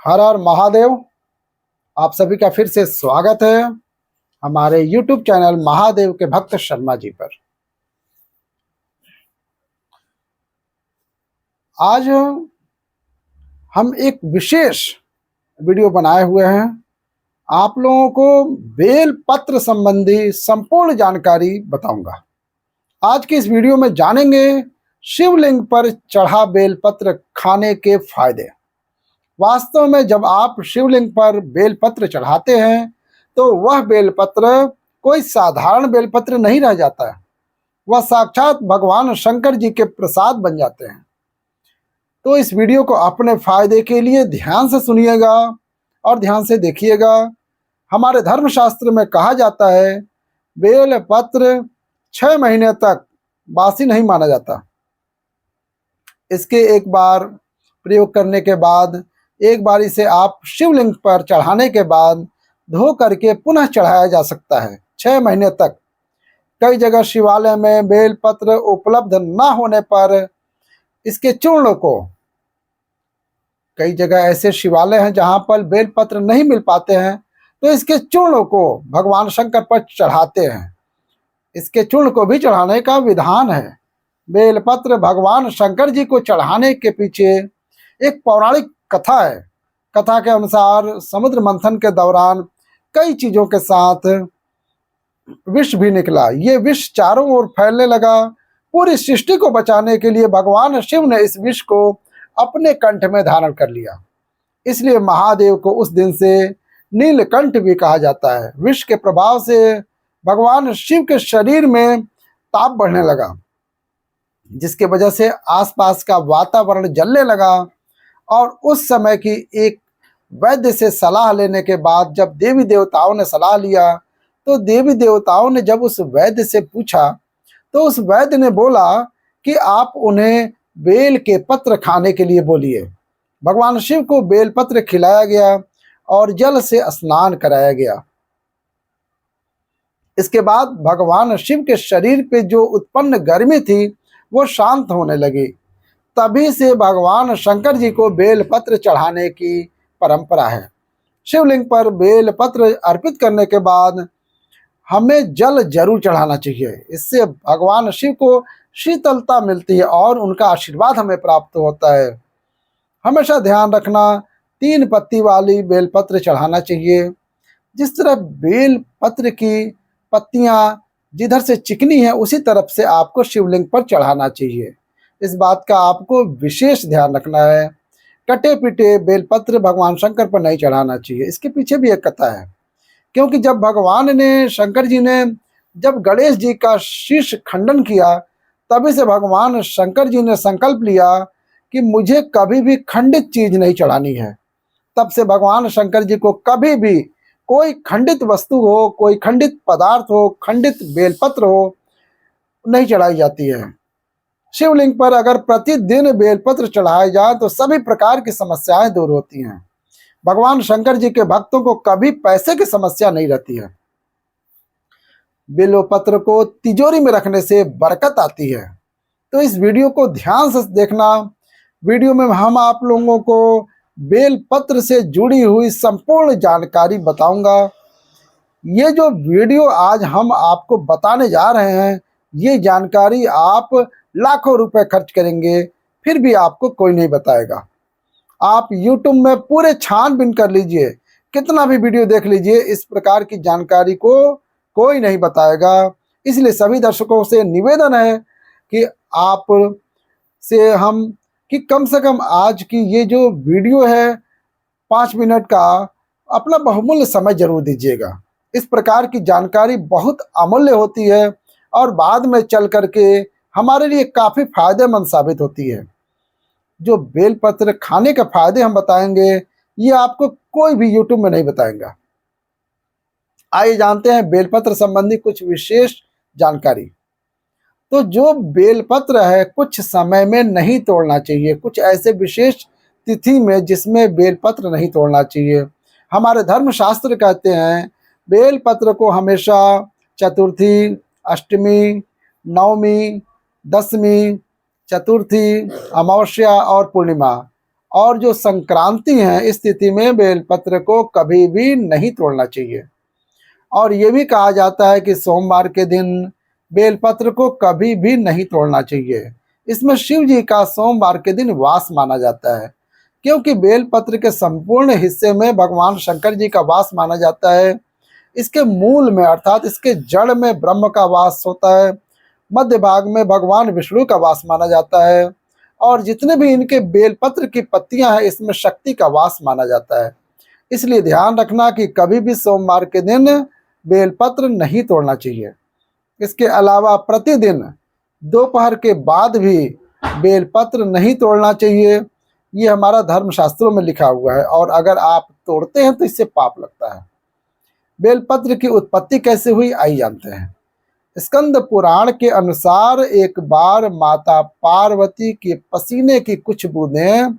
हर हर महादेव। आप सभी का फिर से स्वागत है हमारे YouTube चैनल महादेव के भक्त शर्मा जी पर। आज हम एक विशेष वीडियो बनाए हुए हैं। आप लोगों को बेल पत्र संबंधी संपूर्ण जानकारी बताऊंगा। आज के इस वीडियो में जानेंगे शिवलिंग पर चढ़ा बेलपत्र खाने के फायदे। वास्तव में जब आप शिवलिंग पर बेलपत्र चढ़ाते हैं तो वह बेलपत्र कोई साधारण बेलपत्र नहीं रह जाता है, वह साक्षात भगवान शंकर जी के प्रसाद बन जाते हैं। तो इस वीडियो को अपने फायदे के लिए ध्यान से सुनिएगा और ध्यान से देखिएगा। हमारे धर्मशास्त्र में कहा जाता है बेलपत्र 6 महीने तक बासी नहीं माना जाता। इसके एक बार प्रयोग करने के बाद, एक बार इसे आप शिवलिंग पर चढ़ाने के बाद धो करके पुनः चढ़ाया जा सकता है 6 महीने तक। कई जगह शिवालय में बेलपत्र उपलब्ध न होने पर इसके चूर्ण को, कई जगह ऐसे शिवालय हैं जहां पर बेलपत्र नहीं मिल पाते हैं, तो इसके चूर्ण को भगवान शंकर पर चढ़ाते हैं। इसके चूर्ण को भी चढ़ाने का विधान है। बेलपत्र भगवान शंकर जी को चढ़ाने के पीछे एक पौराणिक कथा है। कथा के अनुसार समुद्र मंथन के दौरान कई चीजों के साथ विष भी निकला। ये विष चारों ओर फैलने लगा। पूरी सृष्टि को बचाने के लिए भगवान शिव ने इस विष को अपने कंठ में धारण कर लिया। इसलिए महादेव को उस दिन से नीलकंठ भी कहा जाता है। विष के प्रभाव से भगवान शिव के शरीर में ताप बढ़ने लगा, जिसके वजह से आसपास का वातावरण जलने लगा। और उस समय की एक वैद्य से सलाह लेने के बाद जब देवी देवताओं ने सलाह लिया, तो देवी देवताओं ने जब उस वैद्य से पूछा, तो उस वैद्य ने बोला कि आप उन्हें बेल के पत्र खाने के लिए बोलिए। भगवान शिव को बेल पत्र खिलाया गया और जल से स्नान कराया गया। इसके बाद भगवान शिव के शरीर पे जो उत्पन्न गर्मी थी वो शांत होने लगी। तभी से भगवान शंकर जी को बेलपत्र चढ़ाने की परंपरा है। शिवलिंग पर बेलपत्र अर्पित करने के बाद हमें जल जरूर चढ़ाना चाहिए। इससे भगवान शिव को शीतलता मिलती है और उनका आशीर्वाद हमें प्राप्त होता है। हमेशा ध्यान रखना, 3 पत्ती वाली बेलपत्र चढ़ाना चाहिए। जिस तरह बेलपत्र की पत्तियां जिधर से चिकनी है उसी तरफ से आपको शिवलिंग पर चढ़ाना चाहिए। इस बात का आपको विशेष ध्यान रखना है। कटे पिटे बेलपत्र भगवान शंकर पर नहीं चढ़ाना चाहिए। इसके पीछे भी एक कथा है, क्योंकि जब भगवान ने, शंकर जी ने जब गणेश जी का शीश खंडन किया, तभी से भगवान शंकर जी ने संकल्प लिया कि मुझे कभी भी खंडित चीज नहीं चढ़ानी है। तब से भगवान शंकर जी को कभी भी कोई खंडित वस्तु हो, कोई खंडित पदार्थ हो, खंडित बेलपत्र हो, नहीं चढ़ाई जाती है। शिवलिंग पर अगर प्रतिदिन बेलपत्र चढ़ाए जाए तो सभी प्रकार की समस्याएं दूर होती हैं। भगवान शंकर जी के भक्तों को कभी पैसे की समस्या नहीं रहती है। बेलपत्र को तिजोरी में रखने से बरकत आती है। तो इस वीडियो को ध्यान से देखना। वीडियो में हम आप लोगों को बेलपत्र से जुड़ी हुई संपूर्ण जानकारी बताऊंगा। ये जो वीडियो आज हम आपको बताने जा रहे हैं, ये जानकारी आप लाखों रुपए खर्च करेंगे फिर भी आपको कोई नहीं बताएगा। आप YouTube में पूरे छानबीन कर लीजिए, कितना भी वीडियो देख लीजिए, इस प्रकार की जानकारी को कोई नहीं बताएगा। इसलिए सभी दर्शकों से निवेदन है कि आप से हम कि कम से कम आज की ये जो वीडियो है 5 मिनट का, अपना बहुमूल्य समय जरूर दीजिएगा। इस प्रकार की जानकारी बहुत अमूल्य होती है और बाद में चल करके हमारे लिए काफ़ी फायदेमंद साबित होती है। जो बेलपत्र खाने के फायदे हम बताएंगे, ये आपको कोई भी YouTube में नहीं बताएगा। आइए जानते हैं बेलपत्र संबंधी कुछ विशेष जानकारी। तो जो बेलपत्र है कुछ समय में नहीं तोड़ना चाहिए, कुछ ऐसे विशेष तिथि में जिसमें बेलपत्र नहीं तोड़ना चाहिए। हमारे धर्मशास्त्र कहते हैं बेलपत्र को हमेशा चतुर्थी, अष्टमी, नवमी, दशमी, चतुर्थी, अमावस्या और पूर्णिमा और जो संक्रांति है, इस तिथि में बेलपत्र को कभी भी नहीं तोड़ना चाहिए। और ये भी कहा जाता है कि सोमवार के दिन बेलपत्र को कभी भी नहीं तोड़ना चाहिए। इसमें शिव जी का सोमवार के दिन वास माना जाता है, क्योंकि बेलपत्र के संपूर्ण हिस्से में भगवान शंकर जी का वास माना जाता है। इसके मूल में अर्थात इसके जड़ में ब्रह्म का वास होता है, मध्य भाग में भगवान विष्णु का वास माना जाता है, और जितने भी इनके बेलपत्र की पत्तियां हैं इसमें शक्ति का वास माना जाता है। इसलिए ध्यान रखना कि कभी भी सोमवार के दिन बेलपत्र नहीं तोड़ना चाहिए। इसके अलावा प्रतिदिन दोपहर के बाद भी बेलपत्र नहीं तोड़ना चाहिए। ये हमारा धर्मशास्त्रों में लिखा हुआ है, और अगर आप तोड़ते हैं तो इससे पाप लगता है। बेलपत्र की उत्पत्ति कैसे हुई, आइए जानते हैं। स्कंद पुराण के अनुसार एक बार माता पार्वती के पसीने की कुछ बूंदें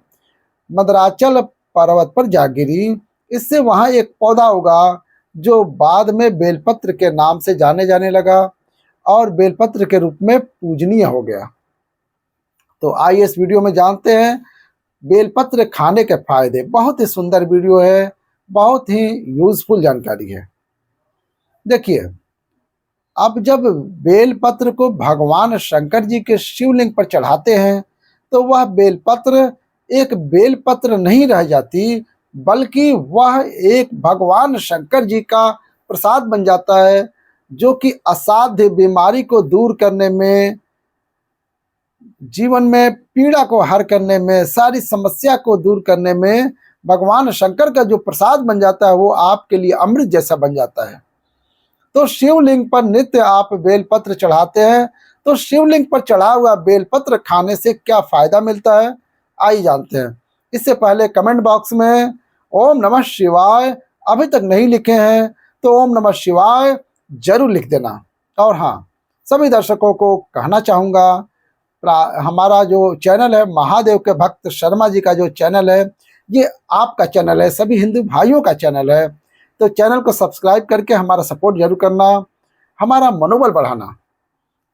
मदराचल पर्वत पर जा गिरी। इससे वहां एक पौधा उगा जो बाद में बेलपत्र के नाम से जाने जाने लगा और बेलपत्र के रूप में पूजनीय हो गया। तो आइए इस वीडियो में जानते हैं बेलपत्र खाने के फायदे। बहुत ही सुंदर वीडियो है, बहुत ही यूजफुल जानकारी है। देखिए, अब जब बेलपत्र को भगवान शंकर जी के शिवलिंग पर चढ़ाते हैं तो वह बेलपत्र एक बेलपत्र नहीं रह जाती, बल्कि वह एक भगवान शंकर जी का प्रसाद बन जाता है, जो कि असाध्य बीमारी को दूर करने में, जीवन में पीड़ा को हर करने में, सारी समस्या को दूर करने में भगवान शंकर का जो प्रसाद बन जाता है वो आपके लिए अमृत जैसा बन जाता है। तो शिवलिंग पर नित्य आप बेलपत्र चढ़ाते हैं, तो शिवलिंग पर चढ़ा हुआ बेलपत्र खाने से क्या फायदा मिलता है, आइए जानते हैं। इससे पहले कमेंट बॉक्स में ओम नमः शिवाय अभी तक नहीं लिखे हैं तो ओम नमः शिवाय जरूर लिख देना। और हाँ, सभी दर्शकों को कहना चाहूँगा, हमारा जो चैनल है महादेव के भक्त शर्मा जी का जो चैनल है, ये आपका चैनल है, सभी हिंदू भाइयों का चैनल है। तो चैनल को सब्सक्राइब करके हमारा सपोर्ट जरूर करना, हमारा मनोबल बढ़ाना।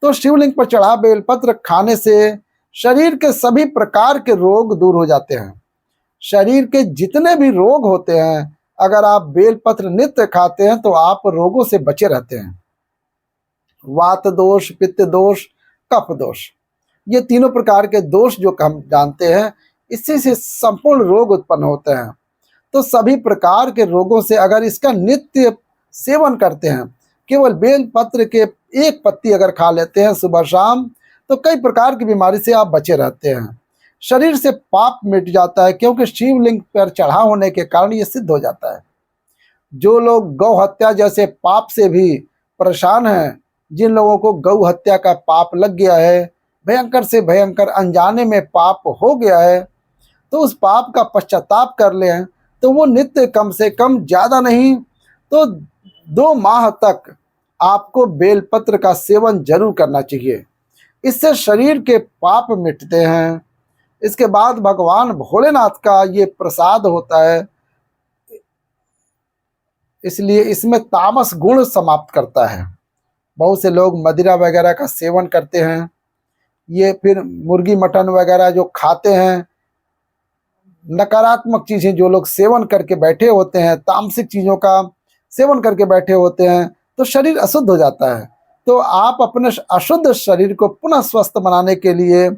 तो शिवलिंग पर चढ़ा बेलपत्र खाने से शरीर के सभी प्रकार के रोग दूर हो जाते हैं। शरीर के जितने भी रोग होते हैं, अगर आप बेलपत्र नित्य खाते हैं तो आप रोगों से बचे रहते हैं। वात दोष, पित्त दोष, कफ दोष, ये तीनों प्रकार के दोष जो हम जानते हैं, इससे से संपूर्ण रोग उत्पन्न होते हैं। तो सभी प्रकार के रोगों से अगर इसका नित्य सेवन करते हैं, केवल बेलपत्र के एक पत्ती अगर खा लेते हैं सुबह शाम, तो कई प्रकार की बीमारी से आप बचे रहते हैं। शरीर से पाप मिट जाता है, क्योंकि शिवलिंग पर चढ़ा होने के कारण ये सिद्ध हो जाता है। जो लोग गौ हत्या जैसे पाप से भी परेशान हैं, जिन लोगों को गौ हत्या का पाप लग गया है, भयंकर से भयंकर अनजाने में पाप हो गया है, तो उस पाप का पश्चाताप कर लें तो वो नित्य कम से कम, ज़्यादा नहीं तो 2 माह तक आपको बेलपत्र का सेवन जरूर करना चाहिए। इससे शरीर के पाप मिटते हैं। इसके बाद भगवान भोलेनाथ का ये प्रसाद होता है, इसलिए इसमें तामस गुण समाप्त करता है। बहुत से लोग मदिरा वगैरह का सेवन करते हैं, ये फिर मुर्गी मटन वगैरह जो खाते हैं, नकारात्मक चीज़ें जो लोग सेवन करके बैठे होते हैं, तामसिक चीज़ों का सेवन करके बैठे होते हैं, तो शरीर अशुद्ध हो जाता है। तो आप अपने अशुद्ध शरीर को पुनः स्वस्थ बनाने के लिए,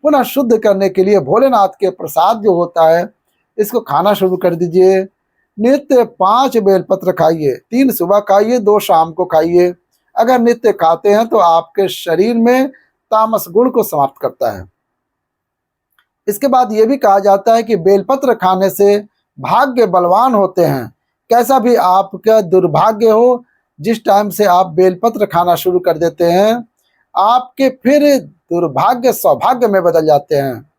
पुनः शुद्ध करने के लिए भोलेनाथ के प्रसाद जो होता है, इसको खाना शुरू कर दीजिए। नित्य 5 बेलपत्र खाइए, 3 सुबह खाइए, 2 शाम को खाइए। अगर नित्य खाते हैं तो आपके शरीर में तामस गुण को समाप्त करता है। इसके बाद ये भी कहा जाता है कि बेलपत्र खाने से भाग्य बलवान होते हैं। कैसा भी आपका दुर्भाग्य हो, जिस टाइम से आप बेलपत्र खाना शुरू कर देते हैं, आपके फिर दुर्भाग्य सौभाग्य में बदल जाते हैं।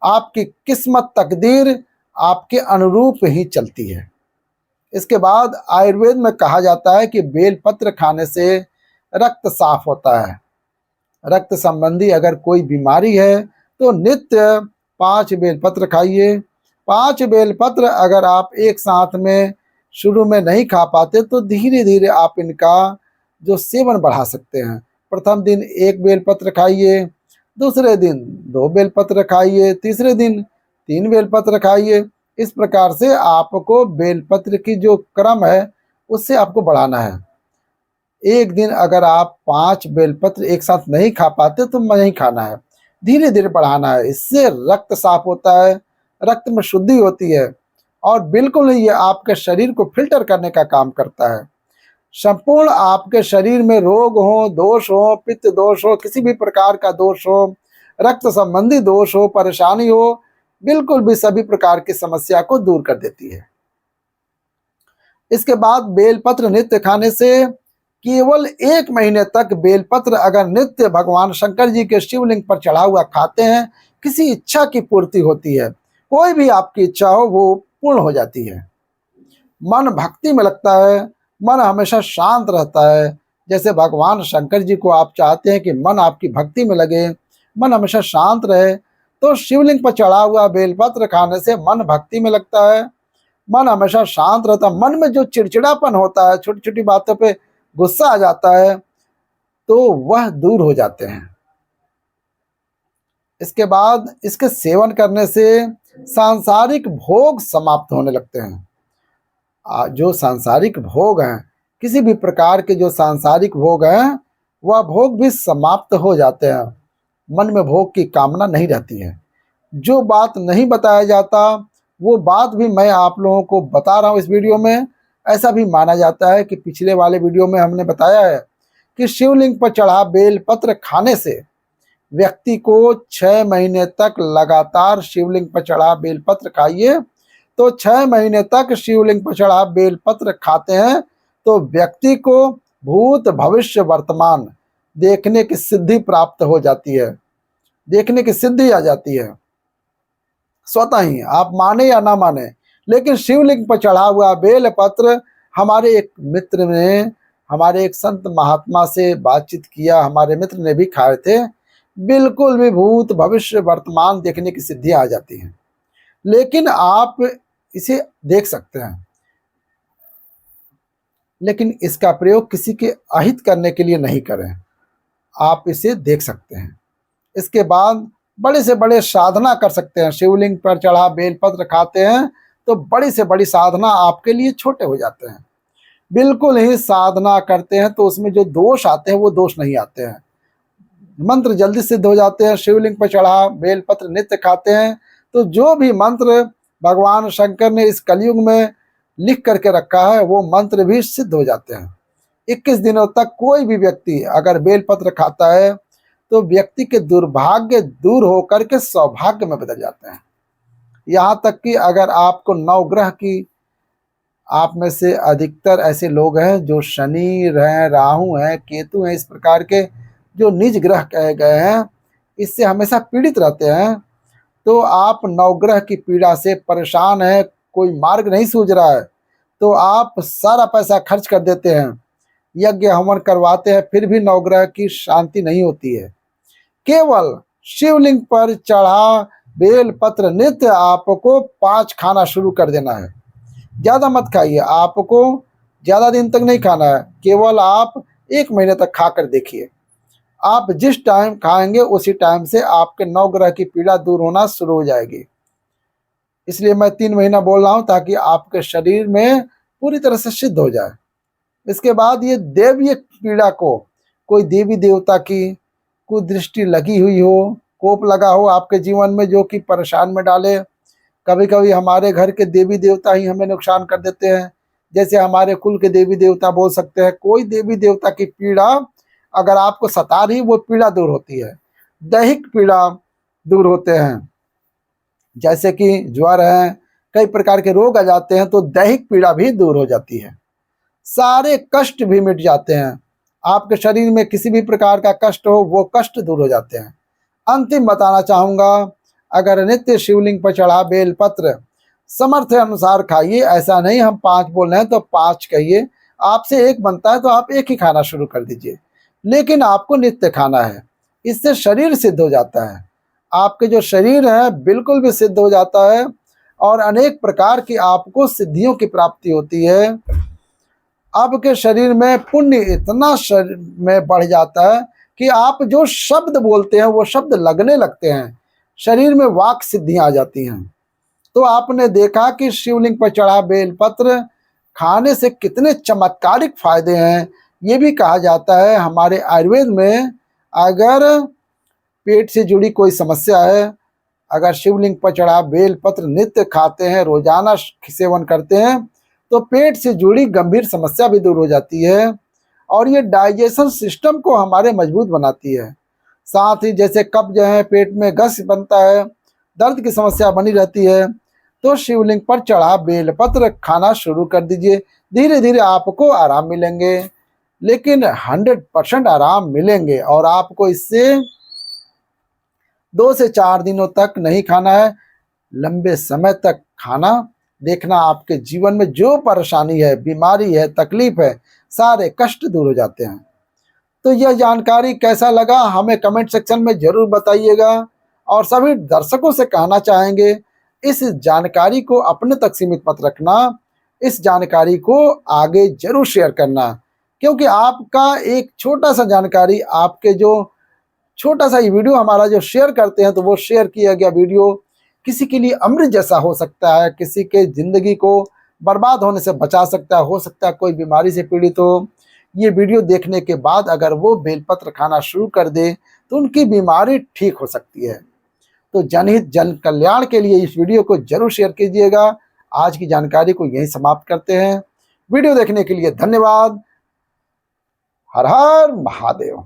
आपकी किस्मत, तकदीर आपके अनुरूप ही चलती है। इसके बाद आयुर्वेद में कहा जाता है कि बेलपत्र खाने से रक्त साफ होता है। रक्त संबंधी अगर कोई बीमारी है तो नित्य 5 बेलपत्र खाइए। 5 बेलपत्र अगर आप एक साथ में शुरू में नहीं खा पाते तो धीरे धीरे आप इनका जो सेवन बढ़ा सकते हैं। प्रथम दिन 1 बेलपत्र खाइए, दूसरे दिन 2 बेलपत्र खाइए, तीसरे दिन 3 बेलपत्र खाइए। इस प्रकार से आपको बेलपत्र की जो क्रम है उससे आपको बढ़ाना है। एक दिन अगर आप 5 बेलपत्र एक साथ नहीं खा पाते तो नहीं खाना है, धीरे धीरे बढ़ाना है। इससे रक्त साफ होता है, रक्त में शुद्धि होती है और बिल्कुल ये आपके शरीर को फिल्टर करने का काम करता है। संपूर्ण आपके शरीर में रोग हो, दोष हो, पित्त दोष हो, किसी भी प्रकार का दोष हो, रक्त संबंधी दोष हो, परेशानी हो, बिल्कुल भी सभी प्रकार की समस्या को दूर कर देती है। इसके बाद बेलपत्र नित्य खाने से केवल 1 महीने तक बेलपत्र अगर नित्य भगवान शंकर जी के शिवलिंग पर चढ़ा हुआ खाते हैं, किसी इच्छा की पूर्ति होती है। कोई भी आपकी इच्छा हो वो पूर्ण हो जाती है। मन भक्ति में लगता है, मन हमेशा शांत रहता है। जैसे भगवान शंकर जी को आप चाहते हैं कि मन आपकी भक्ति में लगे, मन हमेशा शांत रहे, तो शिवलिंग पर चढ़ा हुआ बेलपत्र खाने से मन भक्ति में लगता है, मन हमेशा शांत रहता है। मन में जो चिड़चिड़ापन होता है, छोटी छोटी बातों पे गुस्सा आ जाता है, तो वह दूर हो जाते हैं। इसके बाद इसके सेवन करने से सांसारिक भोग समाप्त होने लगते हैं। जो सांसारिक भोग हैं, किसी भी प्रकार के जो सांसारिक भोग हैं, वह भोग भी समाप्त हो जाते हैं। मन में भोग की कामना नहीं रहती है। जो बात नहीं बताया जाता वो बात भी मैं आप लोगों को बता रहा हूँ इस वीडियो में। ऐसा भी माना जाता है कि पिछले वाले वीडियो में हमने बताया है कि शिवलिंग पर चढ़ा बेलपत्र खाने से व्यक्ति को 6 महीने तक लगातार शिवलिंग पर चढ़ा बेलपत्र खाइए, तो 6 महीने तक शिवलिंग पर चढ़ा बेलपत्र खाते हैं तो व्यक्ति को भूत भविष्य वर्तमान देखने की सिद्धि प्राप्त हो जाती है, देखने की सिद्धि आ जाती है स्वतः ही, आप माने या ना माने। लेकिन शिवलिंग पर चढ़ा हुआ बेलपत्र, हमारे एक मित्र ने, हमारे एक संत महात्मा से बातचीत किया, हमारे मित्र ने भी खाए थे, बिल्कुल भी भूत भविष्य वर्तमान देखने की सिद्धि आ जाती है। लेकिन आप इसे देख सकते हैं, लेकिन इसका प्रयोग किसी के अहित करने के लिए नहीं करें। आप इसे देख सकते हैं। इसके बाद बड़े से बड़े साधना कर सकते हैं। शिवलिंग पर चढ़ा बेलपत्र खाते हैं तो बड़ी से बड़ी साधना आपके लिए छोटे हो जाते हैं। बिल्कुल ही साधना करते हैं तो उसमें जो दोष आते हैं वो दोष नहीं आते हैं। मंत्र जल्दी सिद्ध हो जाते हैं। शिवलिंग पर चढ़ा बेलपत्र नित्य खाते हैं तो जो भी मंत्र भगवान शंकर ने इस कलयुग में लिख करके रखा है वो मंत्र भी सिद्ध हो जाते हैं। 21 दिनों तक कोई भी व्यक्ति अगर बेलपत्र खाता है तो व्यक्ति के दुर्भाग्य दूर होकर के सौभाग्य में बदल जाते हैं। यहाँ तक कि अगर आपको नवग्रह की, आप में से अधिकतर ऐसे लोग हैं जो शनि हैं, राहु हैं, केतु हैं, इस प्रकार के जो निज ग्रह कहे गए हैं, इससे हमेशा पीड़ित रहते हैं। तो आप नवग्रह की पीड़ा से परेशान हैं, कोई मार्ग नहीं सूझ रहा है, तो आप सारा पैसा खर्च कर देते हैं, यज्ञ हवन करवाते हैं, फिर भी नवग्रह की शांति नहीं होती है। केवल शिवलिंग पर चढ़ा बेलपत्र नित्य आपको 5 खाना शुरू कर देना है। ज़्यादा मत खाइए, आपको ज़्यादा दिन तक नहीं खाना है, केवल आप 1 महीने तक खा कर देखिए। आप जिस टाइम खाएंगे उसी टाइम से आपके नवग्रह की पीड़ा दूर होना शुरू हो जाएगी। इसलिए मैं 3 महीना बोल रहा हूँ ताकि आपके शरीर में पूरी तरह से सिद्ध हो जाए। इसके बाद ये दैवीय पीड़ा को, कोई देवी देवता की कुदृष्टि लगी हुई हो, कोप लगा हो आपके जीवन में जो कि परेशान में डाले। कभी कभी हमारे घर के देवी देवता ही हमें नुकसान कर देते हैं, जैसे हमारे कुल के देवी देवता बोल सकते हैं। कोई देवी देवता की पीड़ा अगर आपको सता रही, वो पीड़ा दूर होती है। दैहिक पीड़ा दूर होते हैं, जैसे कि ज्वर है, कई प्रकार के रोग आ जाते हैं तो दैहिक पीड़ा भी दूर हो जाती है। सारे कष्ट भी मिट जाते हैं। आपके शरीर में किसी भी प्रकार का कष्ट हो वो कष्ट दूर हो जाते हैं। अंतिम बताना चाहूँगा, अगर नित्य शिवलिंग पर चढ़ा बेलपत्र समर्थ अनुसार खाइए। ऐसा नहीं हम 5 बोल रहे हैं तो 5 कहिए, आपसे 1 बनता है तो आप 1 ही खाना शुरू कर दीजिए, लेकिन आपको नित्य खाना है। इससे शरीर सिद्ध हो जाता है, आपके जो शरीर है बिल्कुल भी सिद्ध हो जाता है और अनेक प्रकार की आपको सिद्धियों की प्राप्ति होती है। आपके शरीर में पुण्य इतना शरीर में बढ़ जाता है कि आप जो शब्द बोलते हैं वो शब्द लगने लगते हैं, शरीर में वाक सिद्धियां आ जाती हैं। तो आपने देखा कि शिवलिंग पर चढ़ा बेलपत्र खाने से कितने चमत्कारिक फायदे हैं। ये भी कहा जाता है हमारे आयुर्वेद में, अगर पेट से जुड़ी कोई समस्या है, अगर शिवलिंग पर चढ़ा बेलपत्र नित्य खाते हैं, रोजाना सेवन करते हैं, तो पेट से जुड़ी गंभीर समस्या भी दूर हो जाती है और ये डाइजेशन सिस्टम को हमारे मजबूत बनाती है। साथ ही जैसे कब्ज है, पेट में गैस बनता है, दर्द की समस्या बनी रहती है, तो शिवलिंग पर चढ़ा बेलपत्र खाना शुरू कर दीजिए। धीरे धीरे आपको आराम मिलेंगे, लेकिन 100% आराम मिलेंगे। और आपको इससे 2 से 4 दिनों तक नहीं खाना है, लंबे समय तक खाना। देखना आपके जीवन में जो परेशानी है, बीमारी है, तकलीफ है, सारे कष्ट दूर हो जाते हैं। तो यह जानकारी कैसा लगा हमें कमेंट सेक्शन में जरूर बताइएगा। और सभी दर्शकों से कहना चाहेंगे, इस जानकारी को अपने तक सीमित मत रखना, इस जानकारी को आगे जरूर शेयर करना, क्योंकि आपका एक छोटा सा जानकारी, आपके जो छोटा सा ये वीडियो हमारा जो शेयर करते हैं, तो वो शेयर किया गया वीडियो किसी के लिए अमृत जैसा हो सकता है, किसी के जिंदगी को बर्बाद होने से बचा सकता है। हो सकता है कोई बीमारी से पीड़ित हो, ये वीडियो देखने के बाद अगर वो बेलपत्र खाना शुरू कर दे तो उनकी बीमारी ठीक हो सकती है। तो जनहित जन कल्याण के लिए इस वीडियो को जरूर शेयर कीजिएगा। आज की जानकारी को यहीं समाप्त करते हैं। वीडियो देखने के लिए धन्यवाद। हर हर महादेव।